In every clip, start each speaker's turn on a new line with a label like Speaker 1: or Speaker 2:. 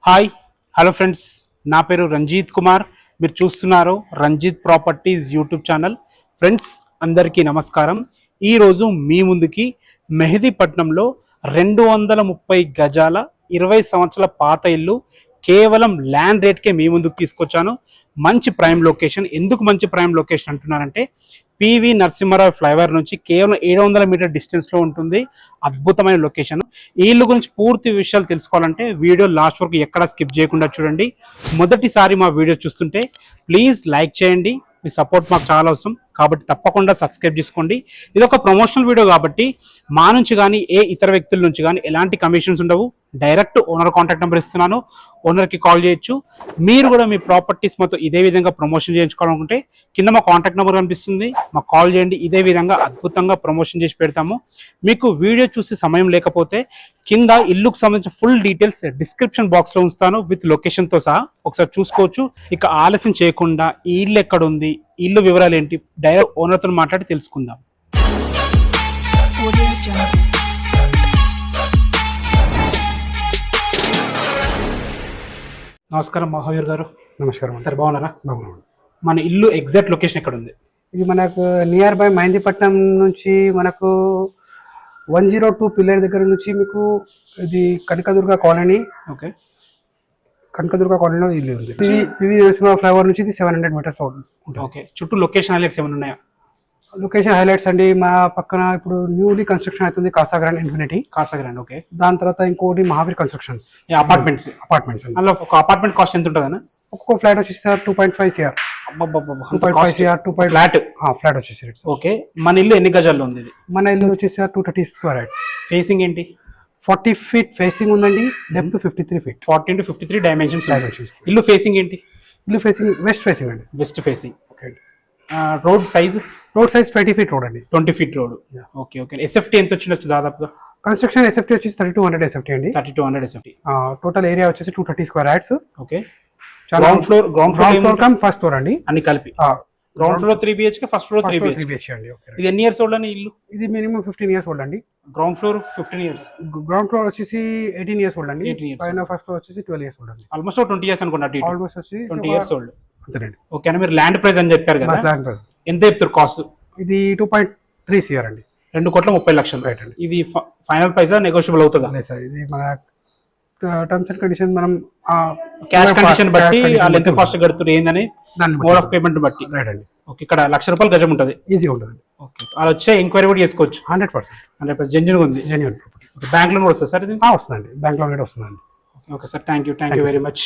Speaker 1: Hi hello friends, నా పేరు రంజిత్ కుమార్. మీరు చూస్తున్నారు Ranjith properties YouTube channel. Friends అందరికీ నమస్కారం. ఈరోజు మీ ముందుకి మెహదీపట్నంలో 230 గజాల 20 సంవత్సరాల పాత ఇల్లు కేవలం ల్యాండ్ రేట్కే మీ ముందుకు తీసుకొచ్చాను. మంచి ప్రైమ్ లొకేషన్. ఎందుకు మంచి ప్రైమ్ లొకేషన్ అంటున్నారంటే పివి నరసింహారావు ఫ్లైఓవర్ నుంచి కేవలం 700 మీటర్ డిస్టెన్స్లో ఉంటుంది. అద్భుతమైన లొకేషన్. ఈ ఇల్లు గురించి పూర్తి విషయాలు తెలుసుకోవాలంటే వీడియో లాస్ట్ వరకు ఎక్కడ స్కిప్ చేయకుండా చూడండి. మొదటిసారి మా వీడియో చూస్తుంటే ప్లీజ్ లైక్ చేయండి. మీ సపోర్ట్ మాకు చాలా అవసరం కాబట్టి తప్పకుండా సబ్స్క్రైబ్ చేసుకోండి. ఇది ఒక ప్రమోషనల్ వీడియో కాబట్టి మా నుంచి కానీ ఏ ఇతర వ్యక్తుల నుంచి కానీ ఎలాంటి కమిషన్స్ ఉండవు. డైరెక్ట్ ఓనర్ కాంటాక్ట్ నెంబర్ ఇస్తున్నాను, ఓనర్కి కాల్ చేయొచ్చు. మీరు కూడా మీ ప్రాపర్టీస్ మొత్తం ఇదే విధంగా ప్రమోషన్ చేయించుకోవాలనుకుంటే కింద మా కాంటాక్ట్ నెంబర్ కనిపిస్తుంది, మాకు కాల్ చేయండి. ఇదే విధంగా అద్భుతంగా ప్రమోషన్ చేసి పెడతాము. మీకు వీడియో చూసి సమయం లేకపోతే కింద ఇల్లుకు సంబంధించిన ఫుల్ డీటెయిల్స్ డిస్క్రిప్షన్ బాక్స్లో ఉంచుతాను విత్ లొకేషన్తో సహా, ఒకసారి చూసుకోవచ్చు. ఇక ఆలస్యం చేయకుండా ఈ ఇల్లు ఎక్కడ ఉంది, ఇల్లు వివరాలు ఏంటి, డైరెక్ట్ ఓనర్తో మాట్లాడి తెలుసుకుందాం. నమస్కారం మహావీర్ గారు.
Speaker 2: నమస్కారం
Speaker 1: సార్, బాగున్నారా?
Speaker 2: బాగున్నాను.
Speaker 1: మన ఇల్లు ఎగ్జాక్ట్ లొకేషన్ ఎక్కడ ఉంది?
Speaker 2: ఇది మనకు నియర్ బై మెహదీపట్నం నుంచి మనకు 102 పిల్లర్ దగ్గర నుంచి మీకు ఇది కనకదుర్గ కాలనీ.
Speaker 1: ఓకే,
Speaker 2: కనకదుర్గ కాలనీలో ఇల్లు ఉంది. పివి నరసింహారావు ఫ్లైఓవర్ నుంచి ఇది 700 మీటర్స్ ఉంటుంది.
Speaker 1: ఓకే, చుట్టూ లొకేషన్ హైలైట్స్ ఏమైనా ఉన్నాయా?
Speaker 2: లొకేషన్ హైలైట్స్ అండి, మా పక్కన ఇప్పుడు న్యూలీ కన్స్ట్రక్షన్ అవుతుంది కాసాగ్రాండ్ ఇన్ఫినిటీ.
Speaker 1: కాసాగ్రాండ్. ఓకే,
Speaker 2: దాని తర్వాత ఇంకోటి మహావీర్ కన్స్ట్రక్షన్స్
Speaker 1: అపార్ట్మెంట్స్
Speaker 2: అండి.
Speaker 1: అందులో ఒక అపార్ట్మెంట్ కాస్ట్ ఎంత ఉంటుంది?
Speaker 2: ఒక్కొక్క ఫ్లాట్ వచ్చేసి సార్ 2.5 CR. 2.5 CR ఫ్లాట్ వచ్చేసి.
Speaker 1: ఓకే, మన ఇల్లు ఎన్ని గజాల్లో ఉంది? ఇది
Speaker 2: మన ఇల్లు వచ్చేసి 230 స్క్వేర్ యార్డ్స్.
Speaker 1: ఫేసింగ్ ఏంటి?
Speaker 2: 40 feet ఫేసింగ్ ఉందండి. Depth 53 feet.
Speaker 1: 40 into 53 dimensions. ఇల్లు ఫేసింగ్ ఏంటి?
Speaker 2: ఇల్లు ఫేసింగ్ వెస్ట్ ఫేసింగ్ అండి.
Speaker 1: West facing. Okay, road size
Speaker 2: 20 feet road అండి.
Speaker 1: 20 feet road. Okay okay. SFT ఎంత వచ్చిండొచ్చు దాదాపుగా?
Speaker 2: కన్స్ట్రక్షన్ ఎస్ఎఫ్టీ వచ్చేసి 3200 ఎస్ఎఫ్టీ అండి.
Speaker 1: 3200 ఎస్ఎఫ్టీ.
Speaker 2: టోటల్ ఏరియా వచ్చేసి 230 square yards.
Speaker 1: Okay, ground floor
Speaker 2: come first floor అండి,
Speaker 1: అన్ని కలిపి. Ground floor 3 BHK, first floor 3 BHK
Speaker 2: అండి.
Speaker 1: ఇది ఎన్ని ఇయర్స్ ఓల్డ్ అని ఇల్లు?
Speaker 2: ఇది మినిమం 15 years ఓల్డ్ అండి.
Speaker 1: Ground floor 15 years.
Speaker 2: Ground floor వచ్చేసి 18 years ఓల్డ్ అండి.
Speaker 1: 18 years.
Speaker 2: పైన ఫస్ట్ ఫ్లోర్ వచ్చేసి 12 years ఓల్డ్ అండి.
Speaker 1: ఆల్మోస్ట్ 20 years అనుకున్నా.
Speaker 2: ఆల్మోస్ట్ వచ్చి
Speaker 1: 20 years ఓల్డ్
Speaker 2: అంతేనండి.
Speaker 1: ఓకే, మీరు ల్యాండ్ ప్రైస్ అని చెప్పారు కదా, ఎంత చెప్తారు కాస్ట్?
Speaker 2: ఇది 2.3 CR అండి.
Speaker 1: 2,30,00,000 రైట్ అండి. ఇది ఫైనల్ ప్రైస్ నెగోషియబుల్ అవుతుందా?
Speaker 2: లేదు సార్, ఇది మన టర్మ్స్ అండ్ కండిషన్ మనం
Speaker 1: క్యాష్ కండిషన్ బట్టి వాళ్ళు ఎంత ఫాస్ట్ కడుతున్నారు ఏందని మోడ్ ఆఫ్ పేమెంట్ బట్టి.
Speaker 2: రైట్ అండి.
Speaker 1: ఓకే, ఇక్కడ ₹1,00,000 గజం ఉంటుంది.
Speaker 2: ఈజీగా ఉంటుంది.
Speaker 1: ఓకే, వాళ్ళు వచ్చే ఎంక్వైరీ కూడా చేసుకోవచ్చు.
Speaker 2: 100%
Speaker 1: జెన్యూన్ ఉంది.
Speaker 2: జెన్యూన్
Speaker 1: బ్యాంక్ లోన్ కూడా వస్తుంది సార్? ఇది
Speaker 2: వస్తుందండి, బ్యాంక్ లోన్ వస్తుందండి.
Speaker 1: Okay sir, thank you very much.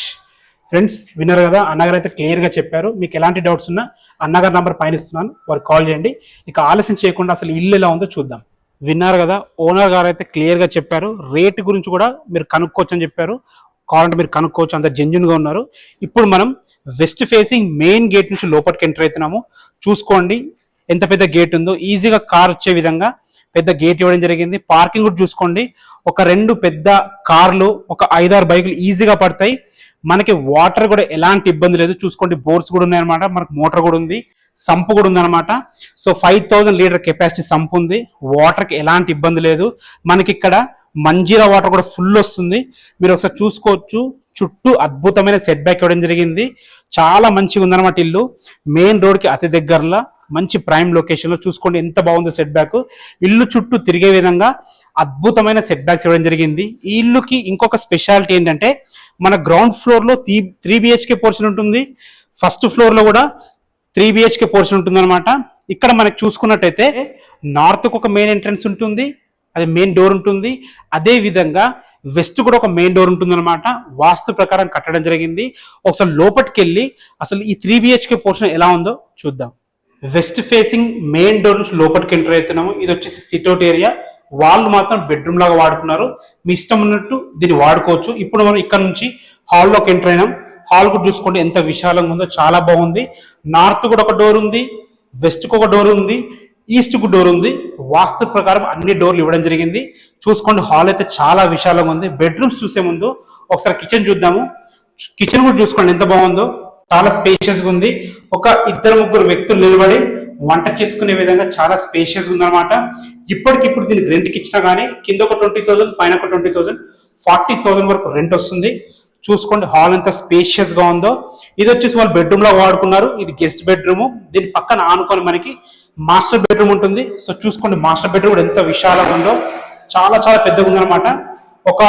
Speaker 1: Friends విన్నారు కదా, అన్నగారు అయితే క్లియర్గా చెప్పారు. మీకు ఎలాంటి డౌట్స్ ఉన్నా అన్నగారు నంబర్ పైన ఇస్తున్నాను, వారికి కాల్ చేయండి. ఇక ఆలస్యం చేయకుండా అసలు ఇల్లు ఎలా ఉందో చూద్దాం. విన్నారు కదా, ఓనర్ గారు అయితే క్లియర్గా చెప్పారు. రేట్ గురించి కూడా మీరు కనుక్కోవచ్చు అని చెప్పారు. కావాలంటే మీరు కనుక్కోవచ్చు, అంత జెన్యూన్గా ఉన్నారు. ఇప్పుడు మనం వెస్ట్ ఫేసింగ్ మెయిన్ గేట్ నుంచి లోపలికి ఎంటర్ అవుతున్నాము. చూసుకోండి ఎంత పెద్ద గేట్ ఉందో. ఈజీగా కార్ వచ్చే విధంగా పెద్ద గేట్ ఇవ్వడం జరిగింది. పార్కింగ్ కూడా చూసుకోండి, ఒక 2 పెద్ద కార్లు, ఒక 5-6 బైకులు ఈజీగా పడతాయి. మనకి వాటర్ కూడా ఎలాంటి ఇబ్బంది లేదు. చూసుకోండి, బోర్స్ కూడా ఉన్నాయి అనమాట. మనకు మోటార్ కూడా ఉంది, సంపు కూడా ఉందన్నమాట. సో 5000 లీటర్ కెపాసిటీ సంపు ఉంది. వాటర్కి ఎలాంటి ఇబ్బంది లేదు. మనకి ఇక్కడ మంజీరా వాటర్ కూడా ఫుల్ వస్తుంది. మీరు ఒకసారి చూసుకోవచ్చు. చుట్టూ అద్భుతమైన సెట్ బ్యాక్ ఇవ్వడం జరిగింది. చాలా మంచిగా ఉందన్నమాట ఇల్లు. మెయిన్ రోడ్కి అతి దగ్గరలో మంచి ప్రైమ్ లొకేషన్లో. చూసుకోండి ఎంత బాగుందో సెట్ బ్యాక్. ఇల్లు చుట్టూ తిరిగే విధంగా అద్భుతమైన సెట్ బ్యాక్స్ ఇవ్వడం జరిగింది. ఈ ఇల్లుకి ఇంకొక స్పెషాలిటీ ఏంటంటే మన గ్రౌండ్ ఫ్లోర్లో 3 BHK పోర్షన్ ఉంటుంది. ఫస్ట్ ఫ్లోర్లో కూడా 3 BHK పోర్షన్ ఉంటుంది అనమాట. ఇక్కడ మనకి చూసుకున్నట్టయితే నార్త్కు ఒక మెయిన్ ఎంట్రన్స్ ఉంటుంది, అది మెయిన్ డోర్ ఉంటుంది. అదే విధంగా వెస్ట్ కూడా ఒక మెయిన్ డోర్ ఉంటుంది అనమాట. వాస్తు ప్రకారం కట్టడం జరిగింది. ఒకసారి లోపలికి వెళ్ళి అసలు ఈ 3 BHK పోర్షన్ ఎలా ఉందో చూద్దాం. వెస్ట్ ఫేసింగ్ మెయిన్ డోర్ నుంచి లోపలికి ఎంటర్ అవుతున్నాము. ఇది వచ్చేసి సిట్అవుట్ ఏరియా. వాళ్ళు మాత్రం బెడ్రూమ్ లాగా వాడుకున్నారు. మీ ఇష్టం ఉన్నట్టు దీన్ని వాడుకోవచ్చు. ఇప్పుడు మనం ఇక్కడ నుంచి హాల్లోకి ఎంటర్ అయినాం. హాల్ కూడా చూసుకోండి ఎంత విశాలంగా ఉందో, చాలా బాగుంది. నార్త్ కూడా ఒక డోర్ ఉంది, వెస్ట్కి ఒక డోర్ ఉంది, ఈస్ట్కు డోర్ ఉంది. వాస్తు ప్రకారం అన్ని డోర్లు ఇవ్వడం జరిగింది. చూసుకోండి, హాల్ అయితే చాలా విశాలంగా ఉంది. బెడ్రూమ్స్ చూసే ముందు ఒకసారి కిచెన్ చూద్దాము. కిచెన్ కూడా చూసుకోండి ఎంత బాగుందో, చాలా స్పేషియస్గా ఉంది. ఒక 2-3 వ్యక్తులు నిలబడి వంట చేసుకునే విధంగా చాలా స్పేషియస్ ఉందన్నమాట. ఇప్పటికిప్పుడు దీనికి రెంట్కి ఇచ్చినా కానీ కింద ఒక 20,000, పైన ఒక 20,000, 40,000 వరకు రెంట్ వస్తుంది. చూసుకోండి హాల్ ఎంత స్పేషియస్ గా ఉందో. ఇది వచ్చేసి వాళ్ళు బెడ్రూమ్ లో వాడుకున్నారు. ఇది గెస్ట్ బెడ్రూమ్. దీని పక్కన ఆనుకొని మనకి మాస్టర్ బెడ్రూమ్ ఉంటుంది. సో చూసుకోండి మాస్టర్ బెడ్రూమ్ కూడా ఎంత విశాలంగా ఉందో, చాలా చాలా పెద్దగా ఉందన్నమాట. ఒక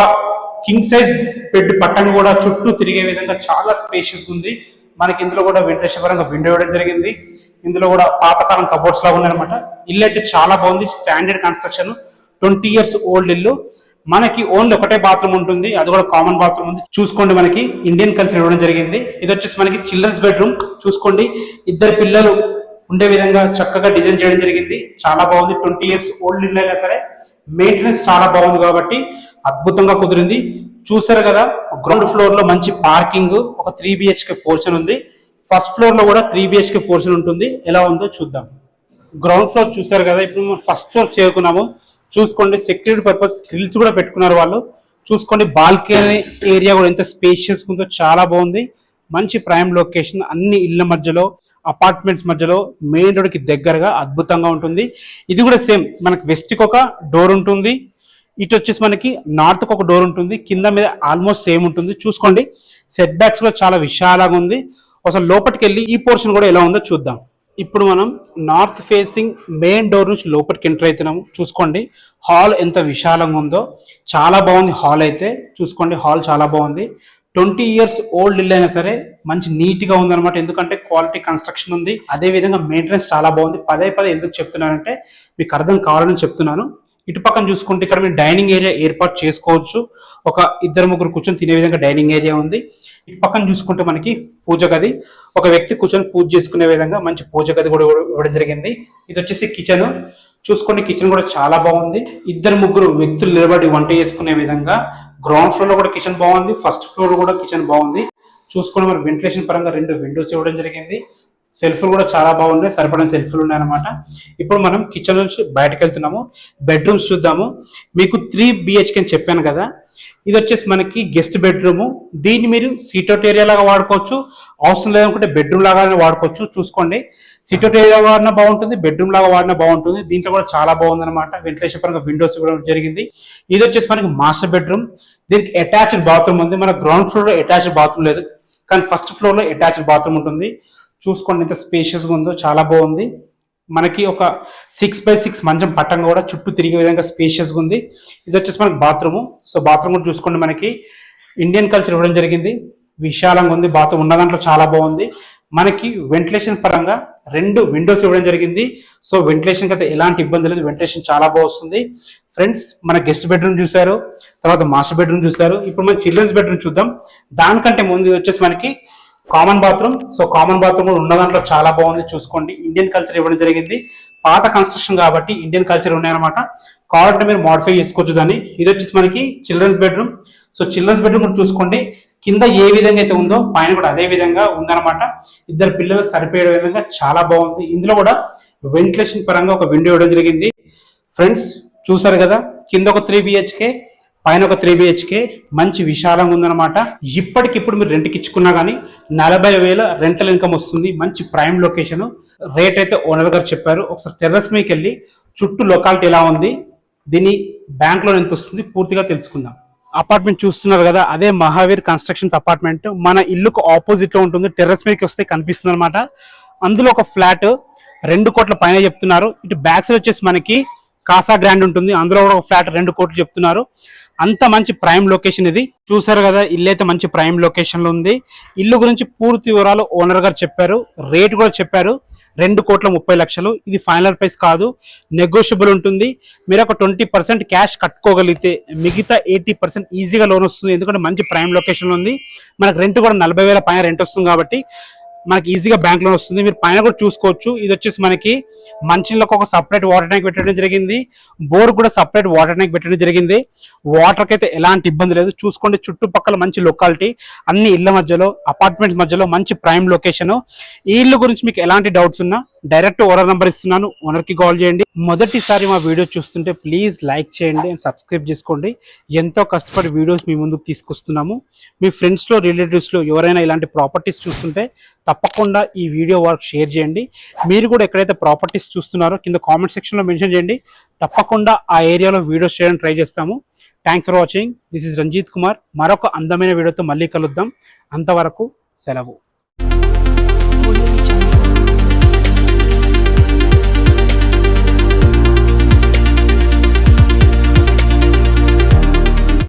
Speaker 1: కింగ్ సైజ్ బెడ్ పట్టణ కూడా చుట్టూ తిరిగే విధంగా చాలా స్పేషియస్ ఉంది. మనకి ఇందులో కూడా వెంటిలేషన్ పరంగా విండో ఇవ్వడం జరిగింది. ఇందులో కూడా పాతకాలం కబోర్డ్స్ లాగా ఉన్నాయన్నమాట. ఇల్లు అయితే చాలా బాగుంది. స్టాండర్డ్ కన్స్ట్రక్షన్, 20 years ఓల్డ్ ఇల్లు. మనకి ఓన్లీ ఒకటే బాత్రూమ్ ఉంటుంది, అది కూడా కామన్ బాత్రూమ్ ఉంది. చూసుకోండి మనకి ఇండియన్ కల్చర్ ఇవ్వడం జరిగింది. ఇది వచ్చేసి మనకి చిల్డ్రన్స్ బెడ్రూమ్. చూసుకోండి ఇద్దరు పిల్లలు ఉండే విధంగా చక్కగా డిజైన్ చేయడం జరిగింది. చాలా బాగుంది. 20 years ఓల్డ్ ఇల్లు అయినా సరే మెయింటెనెన్స్ చాలా బాగుంది కాబట్టి అద్భుతంగా కుదిరింది. చూసారు కదా, గ్రౌండ్ ఫ్లోర్ లో మంచి పార్కింగ్, ఒక 3 BHK పోర్షన్ ఉంది. ఫస్ట్ ఫ్లోర్ లో కూడా 3 BHK పోర్షన్ ఉంటుంది. ఎలా ఉందో చూద్దాం. గ్రౌండ్ ఫ్లోర్ చూసారు కదా, ఇప్పుడు మనం ఫస్ట్ ఫ్లోర్ చేరుకున్నాము. చూసుకోండి సెక్యూరిటీ పర్పస్ గ్రిల్స్ కూడా పెట్టుకున్నారు వాళ్ళు. చూసుకోండి బాల్కనీ ఏరియా కూడా ఎంత స్పేషియస్ ఉందో, చాలా బాగుంది. మంచి ప్రైమ్ లొకేషన్, అన్ని ఇళ్ల మధ్యలో, అపార్ట్మెంట్స్ మధ్యలో, మెయిన్ రోడ్ కి దగ్గరగా అద్భుతంగా ఉంటుంది. ఇది కూడా సేమ్ మనకి వెస్ట్ కి ఒక డోర్ ఉంటుంది, ఇటు వచ్చేసి మనకి నార్త్ కి ఒక డోర్ ఉంటుంది, కింద మీద ఆల్మోస్ట్ సేమ్ ఉంటుంది. చూసుకోండి సెట్ బ్యాక్స్ కూడా చాలా విశాలంగా ఉంది. అసలు లోపలికి వెళ్ళి ఈ పోర్షన్ కూడా ఎలా ఉందో చూద్దాం. ఇప్పుడు మనం నార్త్ ఫేసింగ్ మెయిన్ డోర్ నుంచి లోపలికి ఎంటర్ అవుతున్నాము. చూసుకోండి హాల్ ఎంత విశాలంగా ఉందో, చాలా బాగుంది హాల్ అయితే. చూసుకోండి హాల్ చాలా బాగుంది. 20 years ఓల్డ్ ఇల్లు అయినా సరే మంచి నీట్ గా ఉందన్నమాట. ఎందుకంటే క్వాలిటీ కన్స్ట్రక్షన్ ఉంది, అదే విధంగా మెయింటెనెన్స్ చాలా బాగుంది. పదే పదే ఎందుకు చెప్తున్నానంటే మీకు అర్థం కావాలని చెప్తున్నాను. ఇటు పక్కన చూసుకుంటే ఇక్కడ మీరు డైనింగ్ ఏరియా ఏర్పాటు చేసుకోవచ్చు. ఒక 2-3 కూర్చొని తినే విధంగా డైనింగ్ ఏరియా ఉంది. ఇటు పక్కన చూసుకుంటే మనకి పూజ గది, ఒక వ్యక్తి కూర్చొని పూజ చేసుకునే విధంగా మంచి పూజ గది కూడా ఇవ్వడం జరిగింది. ఇది వచ్చేసి కిచెన్. చూసుకోండి కిచెన్ కూడా చాలా బాగుంది. 2-3 వ్యక్తులు నిలబడి వంట చేసుకునే విధంగా. గ్రౌండ్ ఫ్లోర్ లో కూడా కిచెన్ బాగుంది, ఫస్ట్ ఫ్లోర్ లో కూడా కిచెన్ బాగుంది. చూసుకోండి మరి వెంటిలేషన్ పరంగా 2 విండోస్ ఇవ్వడం జరిగింది. సెల్ఫ్లు కూడా చాలా బాగున్నాయి, సరిపడిన సెల్ఫ్లు ఉన్నాయన్నమాట. ఇప్పుడు మనం కిచెన్ నుంచి బయటకు వెళ్తున్నాము. బెడ్రూమ్స్ చూద్దాము. మీకు 3 BHK అని చెప్పాను కదా, ఇది వచ్చేసి మనకి గెస్ట్ బెడ్రూమ్. దీన్ని మీరు సీట్అవుట్ ఏరియా లాగా వాడుకోవచ్చు, అవసరం లేదనుకుంటే బెడ్రూమ్ లాగానే వాడుకోవచ్చు. చూసుకోండి సీట్అవుట్ ఏరియా వాడినా బాగుంటుంది, బెడ్రూమ్ లాగా వాడినా బాగుంటుంది. దీంట్లో కూడా చాలా బాగుంది అనమాట. వెంటిలేషన్ పరంగా విండోస్ ఇవ్వడం జరిగింది. ఇది వచ్చేసి మనకి మాస్టర్ బెడ్రూమ్. దీనికి అటాచ్డ్ బాత్రూమ్ ఉంది. మన గ్రౌండ్ ఫ్లోర్ లో అటాచ్డ్ బాత్రూమ్ లేదు, కానీ ఫస్ట్ ఫ్లోర్ లో అటాచ్డ్ బాత్రూమ్ ఉంటుంది. చూసుకోండి ఎంత స్పేషియస్ గా ఉందో, చాలా బాగుంది. మనకి ఒక 6x6 మంచం పట్టంగా కూడా చుట్టూ తిరిగే విధంగా స్పేషియస్ గా ఉంది. ఇది వచ్చేసి మనకి బాత్రూమ్. సో బాత్రూమ్ కూడా చూసుకోండి మనకి ఇండియన్ కల్చర్ ఇవ్వడం జరిగింది. విశాలంగా ఉంది. బాత్రూమ్ ఉన్న దాంట్లో చాలా బాగుంది. మనకి వెంటిలేషన్ పరంగా 2 విండోస్ ఇవ్వడం జరిగింది. సో వెంటిలేషన్ అయితే ఎలాంటి ఇబ్బంది లేదు, వెంటిలేషన్ చాలా బాగా వస్తుంది. ఫ్రెండ్స్ మన గెస్ట్ బెడ్రూమ్ చూసారు, తర్వాత మాస్టర్ బెడ్రూమ్ చూసారు. ఇప్పుడు మన చిల్డ్రన్స్ బెడ్రూమ్ చూద్దాం. దానికంటే ముందు వచ్చేసి మనకి common bathroom. So common bathroom కూడా ఉన్న దాంట్లో చాలా బాగుంది. చూసుకోండి ఇండియన్ కల్చర్ ఇవ్వడం జరిగింది. పాత కన్స్ట్రక్షన్ కాబట్టి ఇండియన్ కల్చర్ ఉన్నాయన్నమాట. కావాలంటే మీరు మోడిఫై చేసుకోవచ్చు దాన్ని. ఇది వచ్చేసి మనకి children's bedroom. So children's bedroom కూడా చూసుకోండి కింద ఏ విధంగా అయితే ఉందో పైన కూడా అదే విధంగా ఉందన్నమాట. 2 పిల్లలు సరిపోయే విధంగా చాలా బాగుంది. ఇందులో కూడా వెంటిలేషన్ పరంగా ఒక విండో ఇవ్వడం జరిగింది. ఫ్రెండ్స్ చూసారు కదా, కింద ఒక 3 BHK, పైన ఒక 3 BHK, మంచి విశాలంగా ఉందన్నమాట. ఇప్పటికిప్పుడు మీరు రెంట్కి ఇచ్చుకున్నా కానీ 40,000 రెంటల్ ఇన్కమ్ వస్తుంది. మంచి ప్రైమ్ లొకేషన్. రేట్ అయితే ఓనర్ గారు చెప్పారు. ఒకసారి టెర్రస్ మీదకి వెళ్ళి చుట్టూ లొకాలిటీ ఎలా ఉంది, దీని బ్యాంక్ లోన్ ఎంత వస్తుంది పూర్తిగా తెలుసుకుందాం. అపార్ట్మెంట్ చూస్తున్నారు కదా, అదే మహావీర్ కన్స్ట్రక్షన్స్ అపార్ట్మెంట్. మన ఇల్లుకు ఆపోజిట్ లో ఉంటుంది. టెర్రస్ మీదకి వస్తే కనిపిస్తుంది అనమాట. అందులో ఒక ఫ్లాట్ 2 కోట్ల పైన చెప్తున్నారు. ఇటు బ్యాక్ సైడ్ వచ్చేసి మనకి కాసా గ్రాండ్ ఉంటుంది, అందులో కూడా ఒక ఫ్లాట్ 2 కోట్లు చెప్తున్నారు. అంత మంచి ప్రైమ్ లొకేషన్ ఇది. చూసారు కదా, ఇల్లు అయితే మంచి ప్రైమ్ లొకేషన్ లో ఉంది. ఇల్లు గురించి పూర్తి వివరాలు ఓనర్ గారు చెప్పారు, రేట్ కూడా చెప్పారు. 2,30,00,000. ఇది ఫైనల్ ప్రైస్ కాదు, నెగోషియబుల్ ఉంటుంది. మీరు ఒక 20% క్యాష్ కట్టుకోగలిగితే మిగతా 80% ఈజీగా లోన్ వస్తుంది. ఎందుకంటే మంచి ప్రైమ్ లొకేషన్ లో ఉంది. మనకు రెంట్ కూడా 40,000 పైన రెంట్ వస్తుంది కాబట్టి మనకి ఈజీగా బ్యాంక్ లోన్ వస్తుంది. మీరు పైన కూడా చూసుకోవచ్చు. ఇది వచ్చేసి మనకి మంచినీళ్ళకి ఒక సపరేట్ వాటర్ ట్యాంక్ పెట్టడం జరిగింది, బోర్ కూడా సపరేట్ వాటర్ ట్యాంక్ పెట్టడం జరిగింది. వాటర్ కి అయితే ఎలాంటి ఇబ్బంది లేదు. చూసుకోండి చుట్టుపక్కల మంచి లొకాలిటీ, అన్ని ఇళ్ల మధ్యలో, అపార్ట్మెంట్స్ మధ్యలో మంచి ప్రైమ్ లొకేషన్. ఈ ఇల్లు గురించి మీకు ఎలాంటి డౌట్స్ ఉన్నా డైరెక్ట్ ఓనర్ నెంబర్ ఇస్తున్నాను, ఓనర్ కి కాల్ చేయండి. మొదటిసారి మా వీడియో చూస్తుంటే ప్లీజ్ లైక్ చేయండి అండ్ సబ్స్క్రైబ్ చేసుకోండి. ఎంతో కష్టపడి వీడియోస్ మీ ముందుకు తీసుకొస్తున్నాము. మీ ఫ్రెండ్స్ లో రిలేటివ్స్ లో ఎవరైనా ఇలాంటి ప్రాపర్టీస్ చూస్తుంటే తప్పకుండా ఈ వీడియో వర్క్ షేర్ చేయండి. మీరు కూడా ఎక్కడైతే ప్రాపర్టీస్ చూస్తున్నారో కింద కామెంట్ సెక్షన్ లో మెన్షన్ చేయండి. తప్పకుండా ఆ ఏరియాలో వీడియోస్ చేయడానికి ట్రై చేస్తాము. Thanks for watching. This is Ranjith Kumar. మరొక అందమైన వీడియోతో మళ్ళీ కలుద్దాం. అంతవరకు సెలవు.